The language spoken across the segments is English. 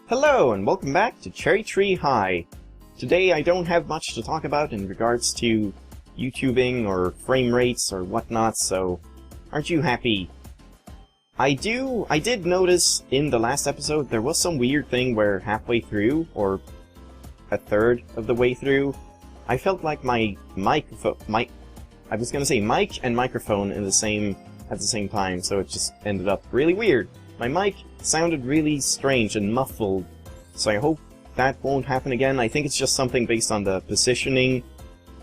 Hello and welcome back to Cherry Tree High. Today I don't have much to talk about in regards to YouTubing or frame rates or whatnot, so aren't you happy? I did notice in the last episode there was some weird thing where halfway through, or a third of the way through, I felt like my mic and microphone at the same time, so it just ended up really weird. My mic sounded really strange and muffled, so I hope that won't happen again. I think it's just something based on the positioning,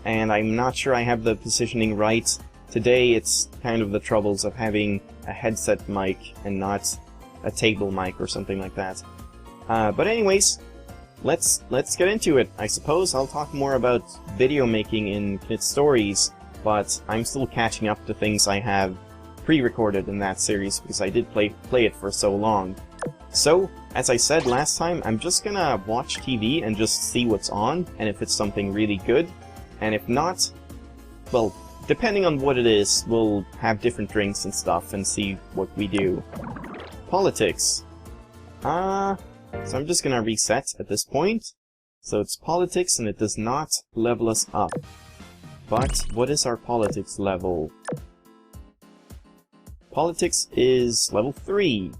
and I'm not sure I have the positioning right. Today it's kind of the troubles of having a headset mic and not a table mic or something like that. But anyways, let's get into it. I suppose I'll talk more about video making in Knit's Stories, but I'm still catching up to things I have pre-recorded in that series because I did play it for so long. So, as I said last time, I'm just gonna watch TV and just see what's on, and if it's something really good, and if not, well, depending on what it is, we'll have different drinks and stuff and see what we do. Politics. So I'm just gonna reset at this point. So it's politics and it does not level us up. But what is our politics level? Politics is level 3.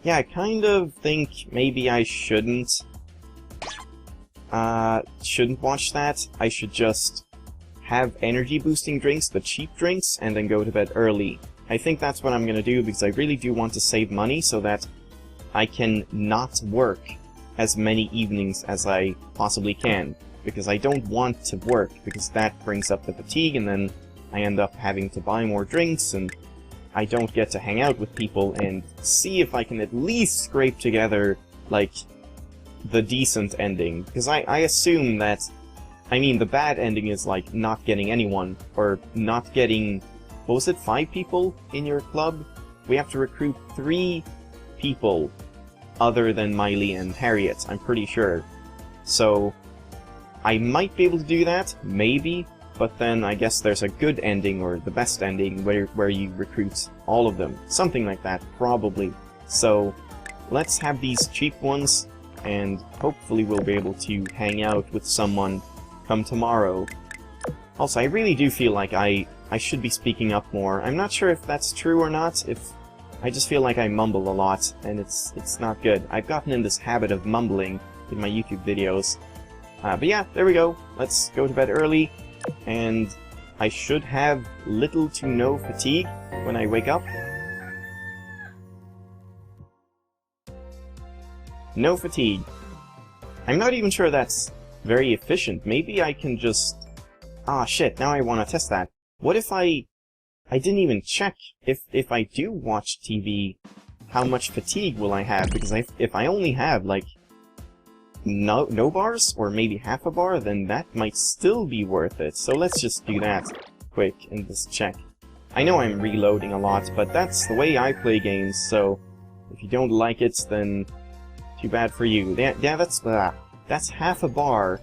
Yeah, I kind of think maybe I shouldn't watch that. I should just have energy boosting drinks, the cheap drinks, and then go to bed early. I think that's what I'm gonna do because I really do want to save money so that I can not work as many evenings as I possibly can. Because I don't want to work, because that brings up the fatigue, and then I end up having to buy more drinks, and I don't get to hang out with people and see if I can at least scrape together, like, the decent ending. Because I assume that, I mean, the bad ending is, like, not getting anyone, or not getting, what was it, 5 people in your club? We have to recruit 3 people other than Miley and Harriet, I'm pretty sure. So, I might be able to do that, maybe, but then I guess there's a good ending, or the best ending, where you recruit all of them. Something like that, probably. So, let's have these cheap ones, and hopefully we'll be able to hang out with someone come tomorrow. Also, I really do feel like I should be speaking up more. I'm not sure if that's true or not, I just feel like I mumble a lot, and it's not good. I've gotten in this habit of mumbling in my YouTube videos. But yeah, there we go. Let's go to bed early, and I should have little to no fatigue when I wake up. No fatigue. I'm not even sure that's very efficient. Maybe I can just... Ah, shit, now I want to test that. What if I didn't even check if I do watch TV, how much fatigue will I have? Because if I only have, like, no bars, or maybe half a bar, then that might still be worth it. So let's just do that quick and just check. I know I'm reloading a lot, but that's the way I play games, so if you don't like it, then too bad for you. Yeah, that's half a bar.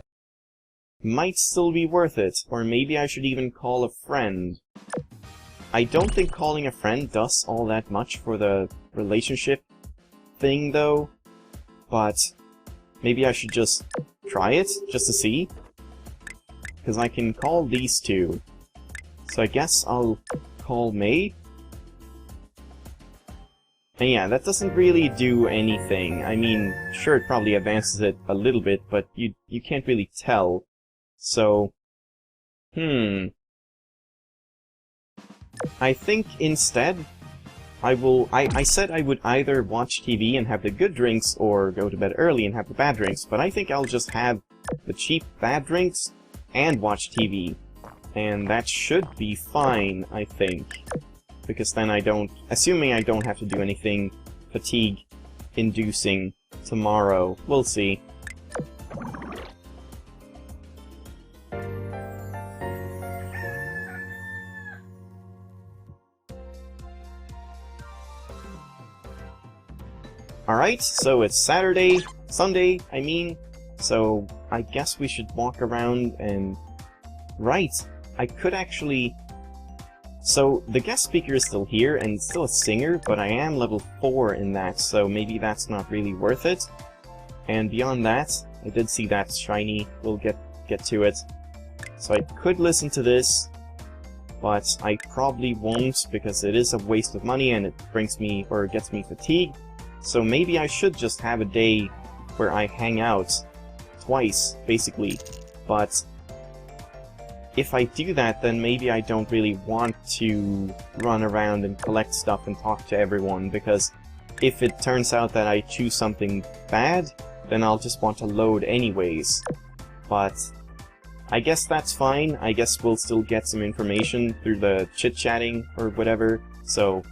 Might still be worth it, or maybe I should even call a friend. I don't think calling a friend does all that much for the relationship thing, though, but maybe I should just try it, just to see. Because I can call these two. So I guess I'll call May. And yeah, that doesn't really do anything. I mean, sure, it probably advances it a little bit, but you can't really tell. So, I think instead, I said I would either watch TV and have the good drinks, or go to bed early and have the bad drinks, but I think I'll just have the cheap bad drinks and watch TV. And that should be fine, I think. Because then assuming I don't have to do anything fatigue-inducing tomorrow. We'll see. Alright, so it's Sunday, I mean, so I guess we should walk around and... Right, I could actually So, the guest speaker is still here, and still a singer, but I am level 4 in that, so maybe that's not really worth it. And beyond that, I did see that shiny. We'll get to it. So I could listen to this, but I probably won't, because it is a waste of money, and it brings me, or gets me fatigued. So maybe I should just have a day where I hang out twice, basically. But if I do that, then maybe I don't really want to run around and collect stuff and talk to everyone, because if it turns out that I choose something bad, then I'll just want to load anyways. But I guess that's fine. I guess we'll still get some information through the chit-chatting or whatever. So,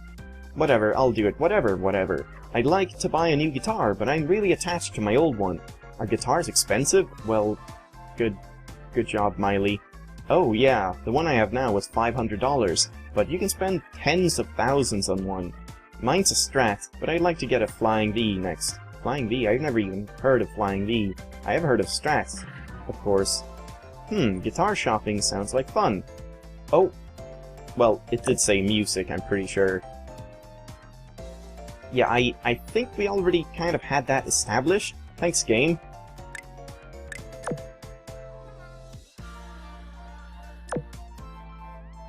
whatever, I'll do it. Whatever. I'd like to buy a new guitar, but I'm really attached to my old one. Are guitars expensive? Well, good job, Miley. Oh yeah, the one I have now was $500, but you can spend tens of thousands on one. Mine's a Strat, but I'd like to get a Flying V next. Flying V? I've never even heard of Flying V. I have heard of Strats, of course. Guitar shopping sounds like fun. Oh, well, it did say music, I'm pretty sure. Yeah, I think we already kind of had that established. Thanks, game.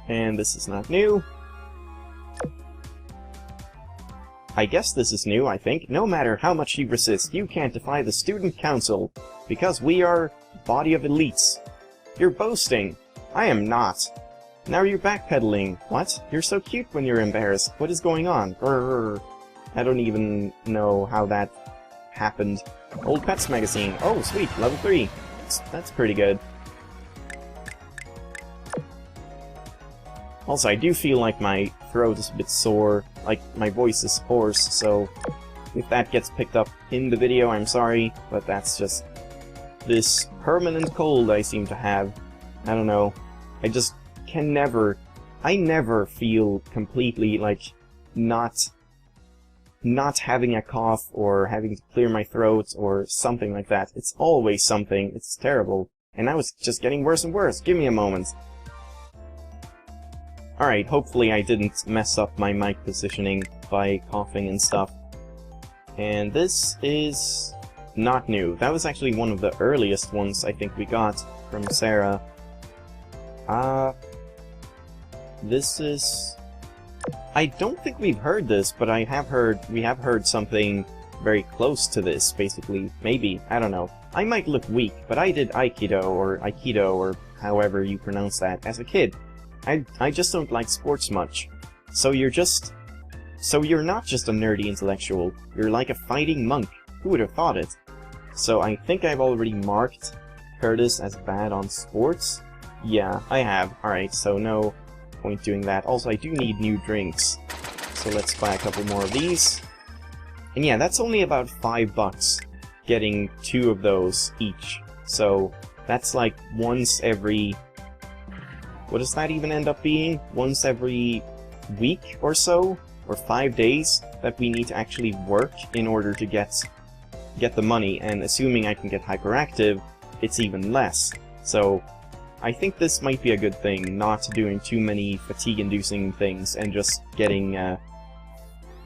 And this is not new. I guess this is new, I think. No matter how much you resist, you can't defy the Student Council, because we are a body of elites. You're boasting. I am not. Now you're backpedaling. What? You're so cute when you're embarrassed. What is going on? Grrr. I don't even know how that happened. Old Pets magazine. Oh, sweet. Level 3. That's pretty good. Also, I do feel like my throat is a bit sore, like my voice is hoarse, so if that gets picked up in the video, I'm sorry, but that's just this permanent cold I seem to have. I don't know. I just can never... I never feel completely, like, not having a cough or having to clear my throat or something like that. It's always something. It's terrible. And now it's just getting worse and worse. Give me a moment. Alright, hopefully I didn't mess up my mic positioning by coughing and stuff. And this is not new. That was actually one of the earliest ones I think we got from Sarah. This is... I don't think we've heard this, but we have heard something very close to this, basically. Maybe, I don't know. I might look weak, but I did Aikido, or however you pronounce that, as a kid. I just don't like sports much. So you're not just a nerdy intellectual, you're like a fighting monk. Who would have thought it? So I think I've already marked Curtis as bad on sports. Yeah, I have. Alright, so no point doing that. Also, I do need new drinks. So let's buy a couple more of these. And yeah, that's only about $5, getting 2 of those each. So that's like once every... What does that even end up being? Once every week or so? Or 5 days that we need to actually work in order to get the money, and assuming I can get hyperactive, it's even less. So I think this might be a good thing, not doing too many fatigue-inducing things and just getting,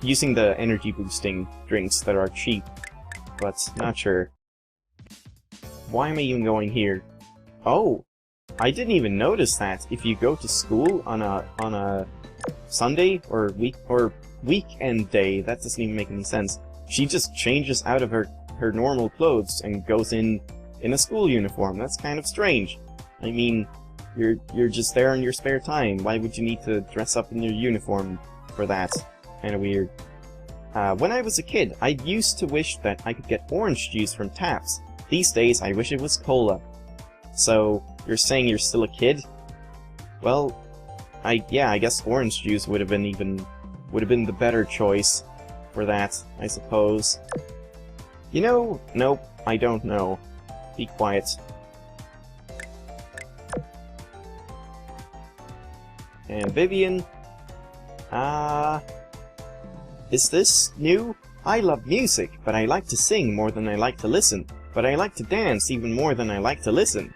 using the energy-boosting drinks that are cheap, but not sure. Why am I even going here? Oh! I didn't even notice that if you go to school on a Sunday or weekend day, that doesn't even make any sense. She just changes out of her normal clothes and goes in a school uniform. That's kind of strange. I mean, you're just there in your spare time. Why would you need to dress up in your uniform for that? Kind of weird. When I was a kid, I used to wish that I could get orange juice from taps. These days, I wish it was cola. So, you're saying you're still a kid? Well, I guess orange juice would have been the better choice for that, I suppose. You know, nope, I don't know. Be quiet. And Vivian, is this new? I love music, but I like to sing more than I like to listen. But I like to dance even more than I like to listen.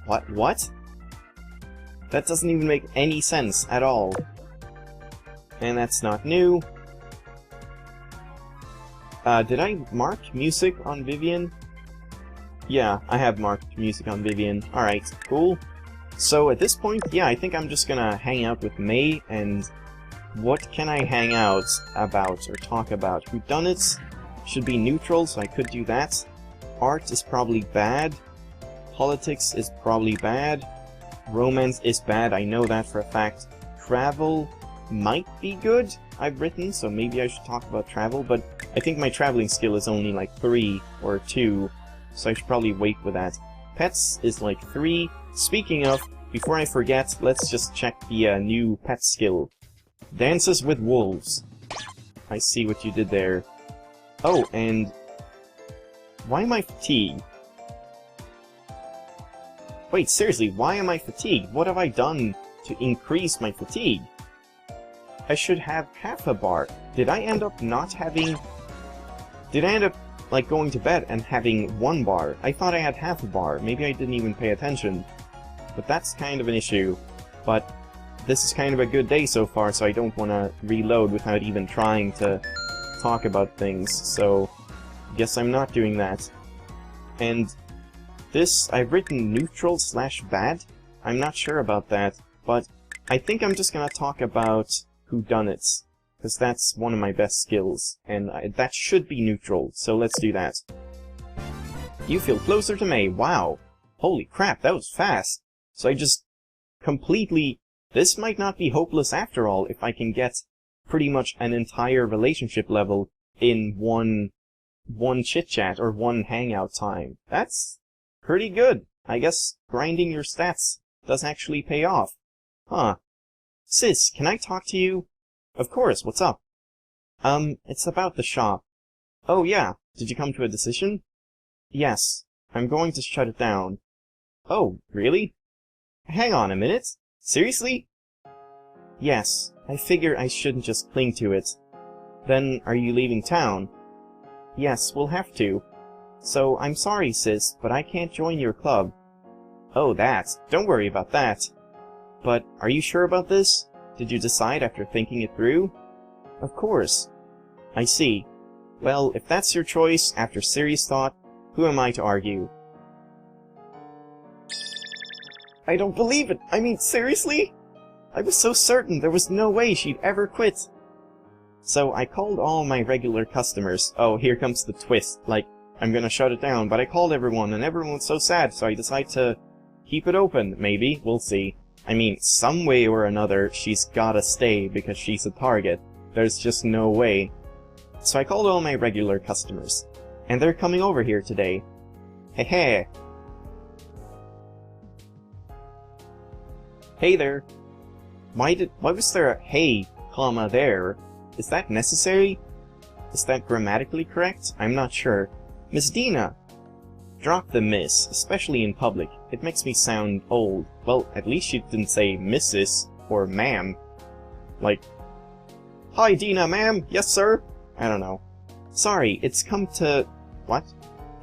What? That doesn't even make any sense at all. And that's not new. Did I mark music on Vivian? Yeah, I have marked music on Vivian. Alright, cool. So at this point, yeah, I think I'm just gonna hang out with May, and what can I hang out about or talk about? Whodunits should be neutral, so I could do that. Art is probably bad. Politics is probably bad. Romance is bad, I know that for a fact. Travel might be good, I've written, so maybe I should talk about travel, but I think my traveling skill is only like 3 or 2, so I should probably wait with that. Pets is like 3. Speaking of, before I forget, let's just check the new pet skill. Dances with wolves. I see what you did there. Oh, and why am I fatigued? Wait, seriously, why am I fatigued? What have I done to increase my fatigue? I should have half a bar. Did I end up not having... Did I end up, like, going to bed and having 1 bar? I thought I had half a bar. Maybe I didn't even pay attention. But that's kind of an issue. But this is kind of a good day so far, so I don't want to reload without even trying to talk about things. So, guess I'm not doing that. And this, I've written neutral / bad. I'm not sure about that, but I think I'm just gonna talk about whodunits, because that's one of my best skills, and that should be neutral, so let's do that. You feel closer to May, wow! Holy crap, that was fast! So I just completely... This might not be hopeless after all, if I can get pretty much an entire relationship level in one chit-chat or one hangout time. That's pretty good. I guess grinding your stats does actually pay off. Huh. Sis, can I talk to you? Of course, what's up? It's about the shop. Oh yeah, did you come to a decision? Yes, I'm going to shut it down. Oh, really? Hang on a minute. Seriously? Yes, I figure I shouldn't just cling to it. Then, are you leaving town? Yes, we'll have to. So, I'm sorry, sis, but I can't join your club. Oh, that. Don't worry about that. But, are you sure about this? Did you decide after thinking it through? Of course. I see. Well, if that's your choice, after serious thought, who am I to argue? I don't believe it! I mean, seriously? I was so certain there was no way she'd ever quit. So, I called all my regular customers. Oh, here comes the twist. Like, I'm gonna shut it down, but I called everyone, and everyone was so sad, so I decided to keep it open, maybe. We'll see. I mean, some way or another, she's gotta stay, because she's a target. There's just no way. So I called all my regular customers. And they're coming over here today. Hey hey! Hey there! Why was there a hey, comma, there? Is that necessary? Is that grammatically correct? I'm not sure. Miss Dina! Drop the miss, especially in public. It makes me sound old. Well, at least she didn't say Mrs. or ma'am. Like, hi Dina, ma'am! Yes, sir? I don't know. Sorry, it's come to... What?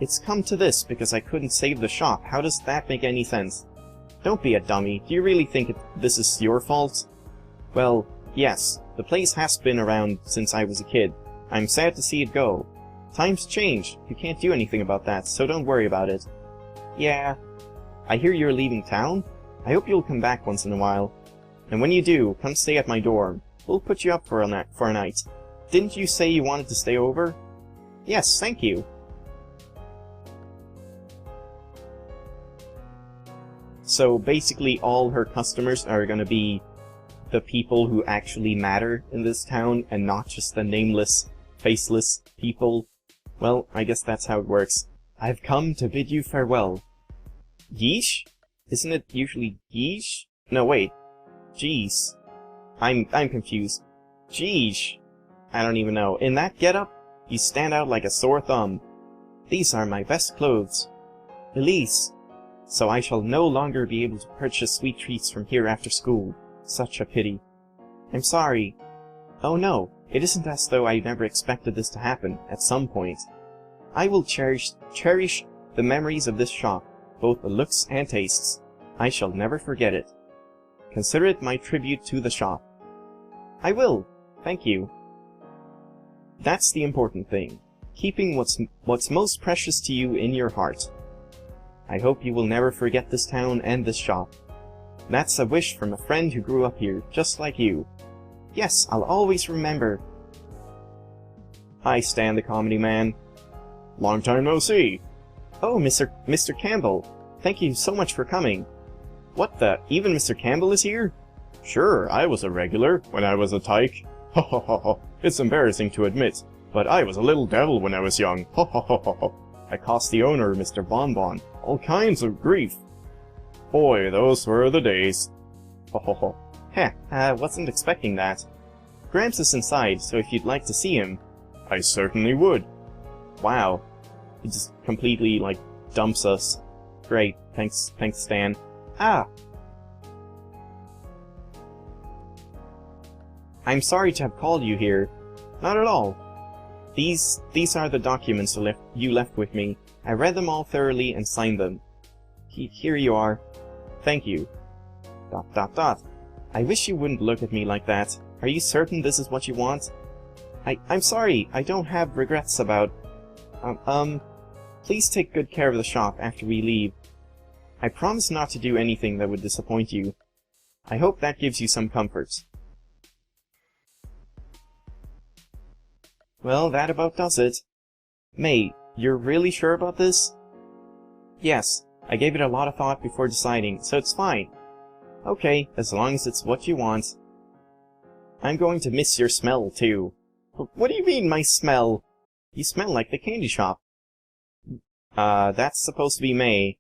It's come to this because I couldn't save the shop. How does that make any sense? Don't be a dummy. Do you really think this is your fault? Well, yes. The place has been around since I was a kid. I'm sad to see it go. Times change. You can't do anything about that, so don't worry about it. Yeah. I hear you're leaving town? I hope you'll come back once in a while. And when you do, come stay at my dorm. We'll put you up for a night. Didn't you say you wanted to stay over? Yes, thank you. So basically all her customers are gonna be the people who actually matter in this town, and not just the nameless, faceless people. Well, I guess that's how it works. I've come to bid you farewell. Yeesh? Isn't it usually yeesh? No, wait. Jeez. I'm confused. Jeesh. I don't even know. In that getup, you stand out like a sore thumb. These are my best clothes. Elise. So I shall no longer be able to purchase sweet treats from here after school. Such a pity. I'm sorry. Oh no, it isn't as though I never expected this to happen, at some point. I will cherish the memories of this shop, both the looks and tastes. I shall never forget it. Consider it my tribute to the shop. I will. Thank you. That's the important thing. Keeping what's most precious to you in your heart. I hope you will never forget this town and this shop. That's a wish from a friend who grew up here, just like you. Yes, I'll always remember. Hi, Stan the Comedy Man. Long time no see. Oh, Mr. Campbell. Thank you so much for coming. What the? Even Mr. Campbell is here? Sure, I was a regular when I was a tyke. Ho ho ho ho. It's embarrassing to admit, but I was a little devil when I was young. Ho ho ho ho ho. I cost the owner, Mr. Bonbon, all kinds of grief. Boy, those were the days. Ho ho ho. Heh, wasn't expecting that. Gramps is inside, so if you'd like to see him... I certainly would. Wow. He just completely, like, dumps us. Great. Thanks, Stan. Ah! I'm sorry to have called you here. Not at all. These are the documents you left with me. I read them all thoroughly and signed them. Here you are. Thank you. ... I wish you wouldn't look at me like that. Are you certain this is what you want? I'm sorry, I don't have regrets about... Please take good care of the shop after we leave. I promise not to do anything that would disappoint you. I hope that gives you some comfort. Well, that about does it. May, you're really sure about this? Yes, I gave it a lot of thought before deciding, so it's fine. Okay, as long as it's what you want. I'm going to miss your smell, too. What do you mean, my smell? You smell like the candy shop. That's supposed to be May.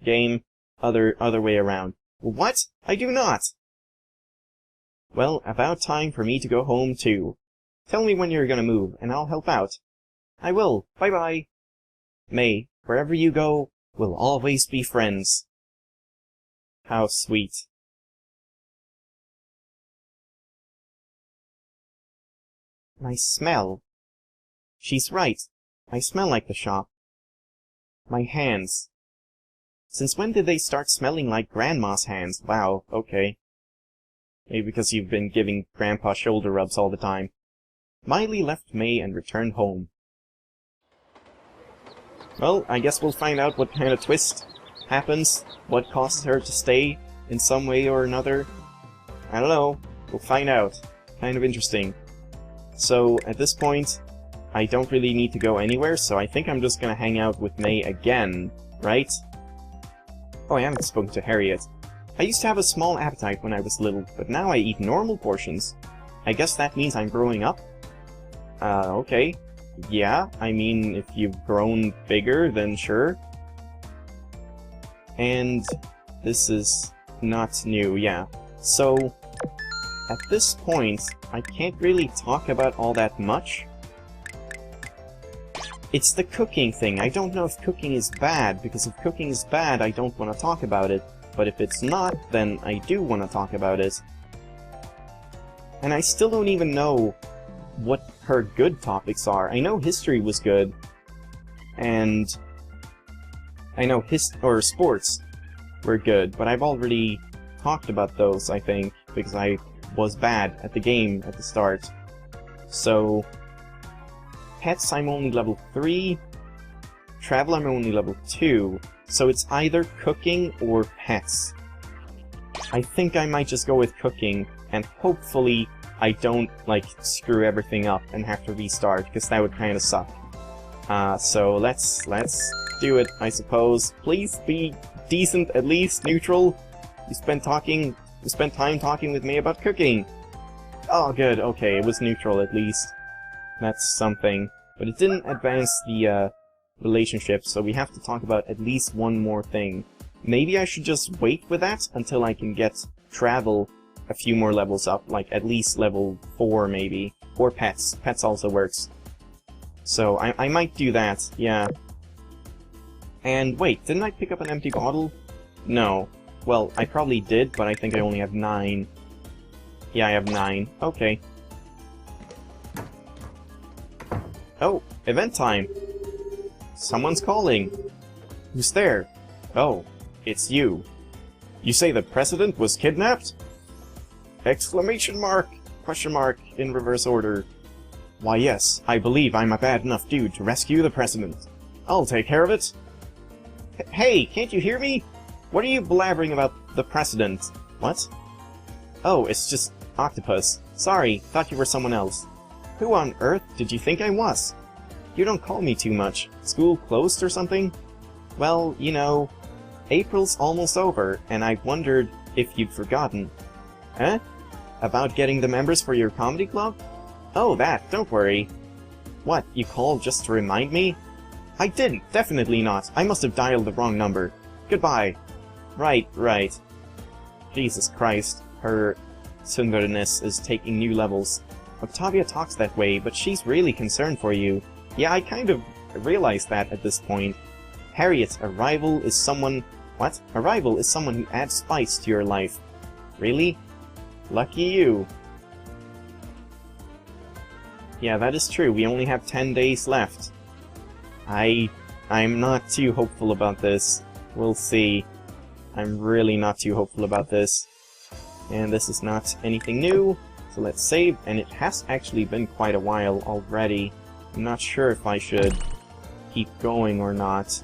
Game, other way around. What? I do not! Well, about time for me to go home, too. Tell me when you're gonna move, and I'll help out. I will. Bye-bye. May, wherever you go, we'll always be friends. How sweet. My smell. She's right. I smell like the shop. My hands. Since when did they start smelling like Grandma's hands? Wow, okay. Maybe because you've been giving Grandpa shoulder rubs all the time. Miley left May and returned home. Well, I guess we'll find out what kind of twist happens, what causes her to stay in some way or another. I don't know. We'll find out. Kind of interesting. So, at this point, I don't really need to go anywhere, so I think I'm just gonna hang out with May again, right? Oh, I haven't spoken to Harriet. I used to have a small appetite when I was little, but now I eat normal portions. I guess that means I'm growing up? Okay. Yeah, I mean, if you've grown bigger, then sure. And this is not new, yeah. So, at this point, I can't really talk about all that much. It's the cooking thing. I don't know if cooking is bad, because if cooking is bad, I don't want to talk about it. But if it's not, then I do want to talk about it. And I still don't even know what her good topics are. I know history was good, and I know sports were good, but I've already talked about those, I think, because I was bad at the game at the start. So, pets I'm only level 3, travel I'm only level 2, so it's either cooking or pets. I think I might just go with cooking, and hopefully I don't, like, screw everything up and have to restart, because that would kind of suck. So let's do it, I suppose. Please be decent, at least, neutral. You spent time talking with me about cooking. Oh, good, okay, it was neutral at least. That's something. But it didn't advance the, relationship, so we have to talk about at least one more thing. Maybe I should just wait with that until I can get travel a few more levels up, like at least level 4 maybe. Or pets. Pets also works. So I might do that, yeah. And wait, didn't I pick up an empty bottle? No. Well, I probably did, but I think I only have 9. Yeah, I have 9. Okay. Oh, event time! Someone's calling! Who's there? Oh, it's you. You say the president was kidnapped? Exclamation mark! Question mark in reverse order. Why yes, I believe I'm a bad enough dude to rescue the president. I'll take care of it. Hey, can't you hear me? What are you blabbering about the president? What? Oh, it's just Octopus. Sorry, thought you were someone else. Who on earth did you think I was? You don't call me too much. School closed or something? Well, you know, April's almost over, and I wondered if you'd forgotten. Huh? About getting the members for your comedy club? Oh, that, don't worry. What, you called just to remind me? I didn't, definitely not. I must have dialed the wrong number. Goodbye. Right. Jesus Christ, her sunderness is taking new levels. Octavia talks that way, but she's really concerned for you. Yeah, I kind of realized that at this point. Harriet, a rival is someone... What? A rival is someone who adds spice to your life. Really? Lucky you. Yeah, that is true. We only have 10 days left. I'm not too hopeful about this. We'll see. I'm really not too hopeful about this. And this is not anything new, so let's save. And it has actually been quite a while already. I'm not sure if I should keep going or not.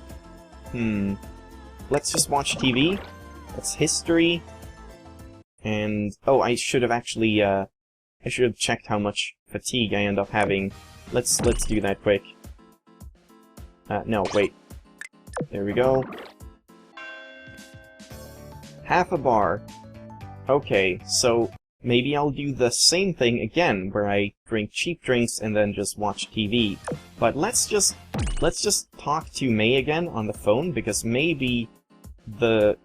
Let's just watch TV. That's history. And, oh, I should have actually, I should have checked how much fatigue I end up having. Let's do that quick. No, wait. There we go. Half a bar. Okay, so maybe I'll do the same thing again, where I drink cheap drinks and then just watch TV. But let's just talk to May again on the phone, because maybe the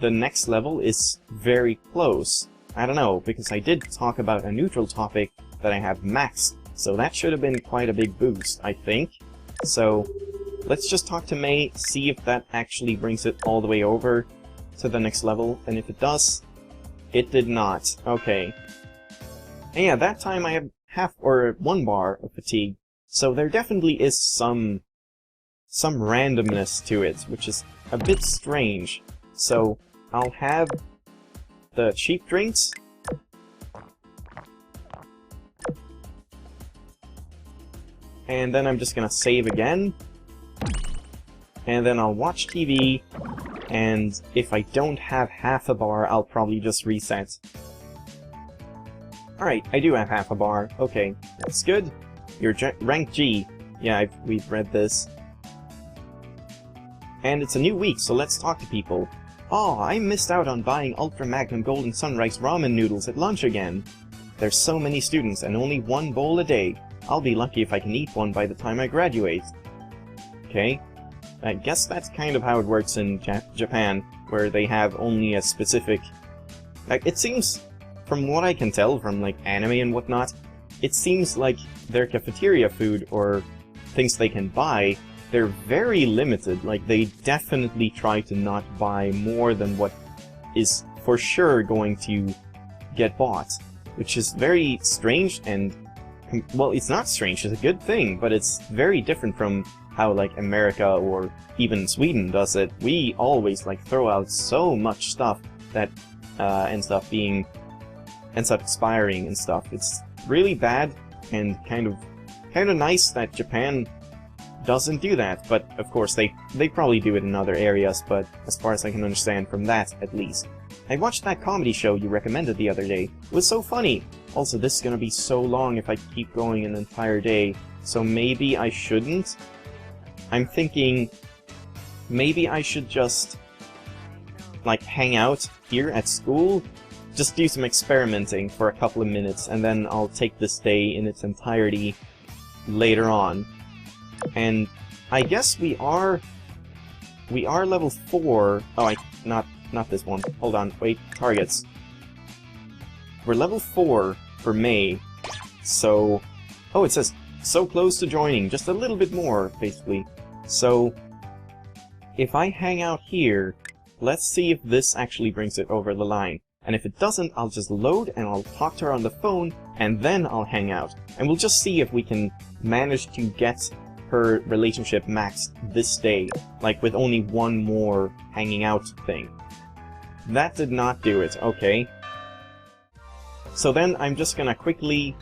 next level is very close. I don't know, because I did talk about a neutral topic that I have maxed, so that should have been quite a big boost, I think. So, let's just talk to May, see if that actually brings it all the way over to the next level, and if it does, it did not. Okay. And yeah, that time I have half or 1 bar of fatigue, so there definitely is some randomness to it, which is a bit strange. So, I'll have the cheap drinks. And then I'm just gonna save again. And then I'll watch TV. And if I don't have half a bar, I'll probably just reset. Alright, I do have half a bar. Okay, that's good. You're rank G. Yeah, we've read this. And it's a new week, so let's talk to people. Oh, I missed out on buying Ultra Magnum Golden Sunrise ramen noodles at lunch again. There's so many students and only 1 bowl a day. I'll be lucky if I can eat one by the time I graduate. Okay. I guess that's kind of how it works in Japan, where they have only a specific... Like, it seems, from what I can tell from, like, anime and whatnot, it seems like their cafeteria food, or things they can buy, they're very limited. Like, they definitely try to not buy more than what is for sure going to get bought. Which is very strange and... Well, it's not strange, it's a good thing, but it's very different from how, like, America or even Sweden does it. We always, like, throw out so much stuff that ends up expiring and stuff. It's really bad and kind of nice that Japan doesn't do that, but of course they probably do it in other areas, but as far as I can understand from that, at least. I watched that comedy show you recommended the other day. It was so funny! Also, this is gonna be so long if I keep going an entire day, so maybe I shouldn't? I'm thinking maybe I should just, like, hang out here at school, just do some experimenting for a couple of minutes, and then I'll take this day in its entirety later on. And I guess we are level 4. Oh, not this one. Hold on, wait, targets. We're level 4 for May, so... Oh, it says, so close to joining, just a little bit more, basically. So, if I hang out here, let's see if this actually brings it over the line. And if it doesn't, I'll just load and I'll talk to her on the phone, and then I'll hang out. And we'll just see if we can manage to get her relationship maxed this day, like with only 1 more hanging out thing. That did not do it, okay. So then I'm just gonna quickly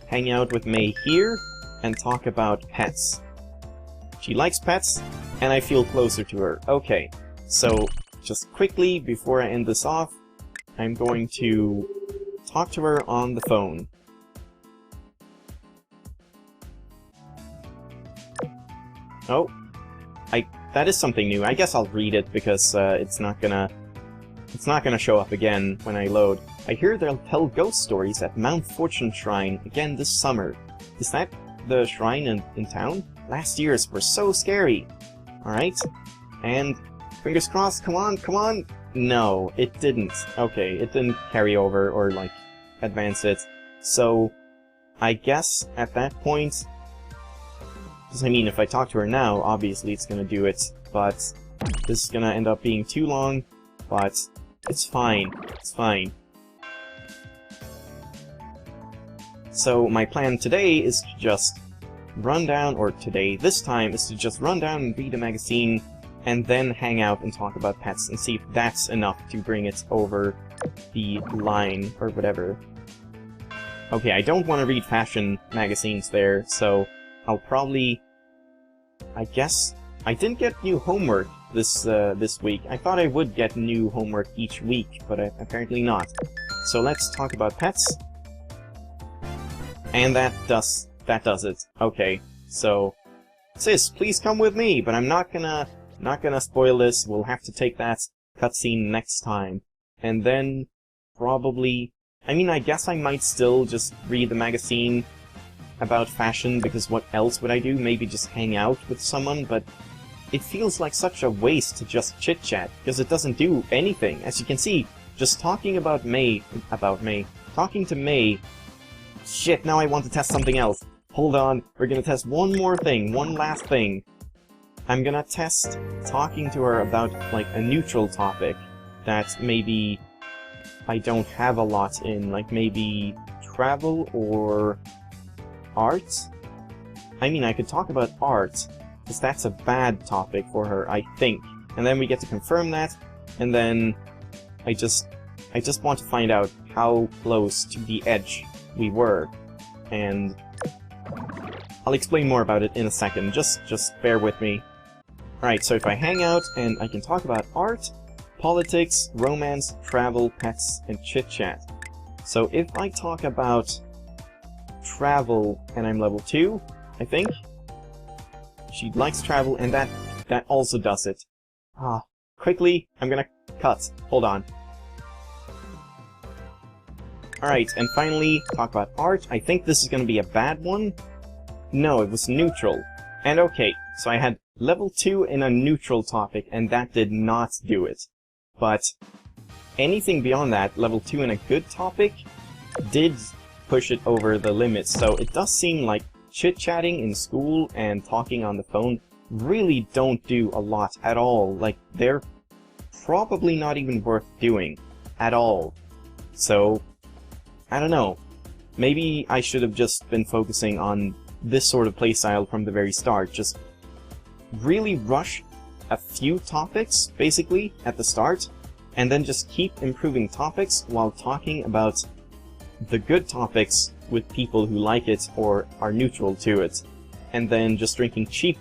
hang out with May here and talk about pets. She likes pets, and I feel closer to her. Okay, so just quickly, before I end this off, I'm going to talk to her on the phone. Oh, that is something new. I guess I'll read it because it's not gonna show up again when I load. I hear they'll tell ghost stories at Mount Fortune Shrine again this summer. Is that the shrine in town? Last year's were so scary. Alright, and fingers crossed, come on, come on! No, it didn't. Okay, it didn't carry over or, like, advance it. So, I guess at that point... Because, I mean, if I talk to her now, obviously it's gonna do it, but this is gonna end up being too long, but it's fine. It's fine. So, my plan today is to just run down, or this time, is to just run down and read a magazine, and then hang out and talk about pets, and see if that's enough to bring it over the line, or whatever. Okay, I don't want to read fashion magazines there, so I'll probably... I guess... I didn't get new homework this week. I thought I would get new homework each week, but apparently not. So let's talk about pets. And that does it. Okay, so... Sis, please come with me, but I'm not gonna spoil this. We'll have to take that cutscene next time. And then, probably... I mean, I guess I might still just read the magazine about fashion, because what else would I do? Maybe just hang out with someone, but it feels like such a waste to just chit-chat, because it doesn't do anything. As you can see, just talking about talking to May... Shit, now I want to test something else. Hold on, we're gonna test one more thing, one last thing. I'm gonna test talking to her about, like, a neutral topic that maybe I don't have a lot in, like maybe travel or art? I mean, I could talk about art, because that's a bad topic for her, I think. And then we get to confirm that, and then I just want to find out how close to the edge we were, and I'll explain more about it in a second, just bear with me. Alright, so if I hang out and I can talk about art, politics, romance, travel, pets, and chit-chat. So if I talk about travel and I'm level 2, I think, she likes travel, and that also does it. Quickly, I'm gonna cut. Hold on. Alright, and finally, talk about art. I think this is gonna be a bad one. No, it was neutral. And okay, so I had level 2 in a neutral topic, and that did not do it. But anything beyond that, level 2 in a good topic, did push it over the limits. So it does seem like chit-chatting in school and talking on the phone really don't do a lot at all. Like, they're probably not even worth doing at all. So, I don't know. Maybe I should have just been focusing on this sort of playstyle from the very start. Just really rush a few topics, basically, at the start, and then just keep improving topics while talking about the good topics with people who like it or are neutral to it. And then just drinking cheap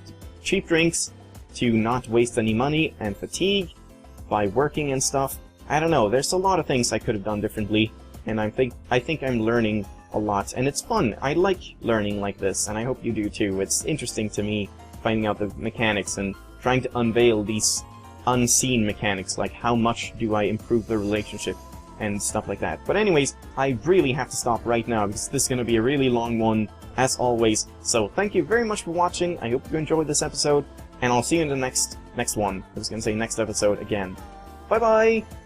drinks to not waste any money and fatigue by working and stuff. I don't know, there's a lot of things I could have done differently, and I think I'm learning a lot, and it's fun. I like learning like this, and I hope you do too. It's interesting to me, finding out the mechanics and trying to unveil these unseen mechanics, like how much do I improve the relationship and stuff like that. But anyways, I really have to stop right now, because this is going to be a really long one, as always. So thank you very much for watching. I hope you enjoyed this episode, and I'll see you in the next one. I was going to say next episode again. Bye bye!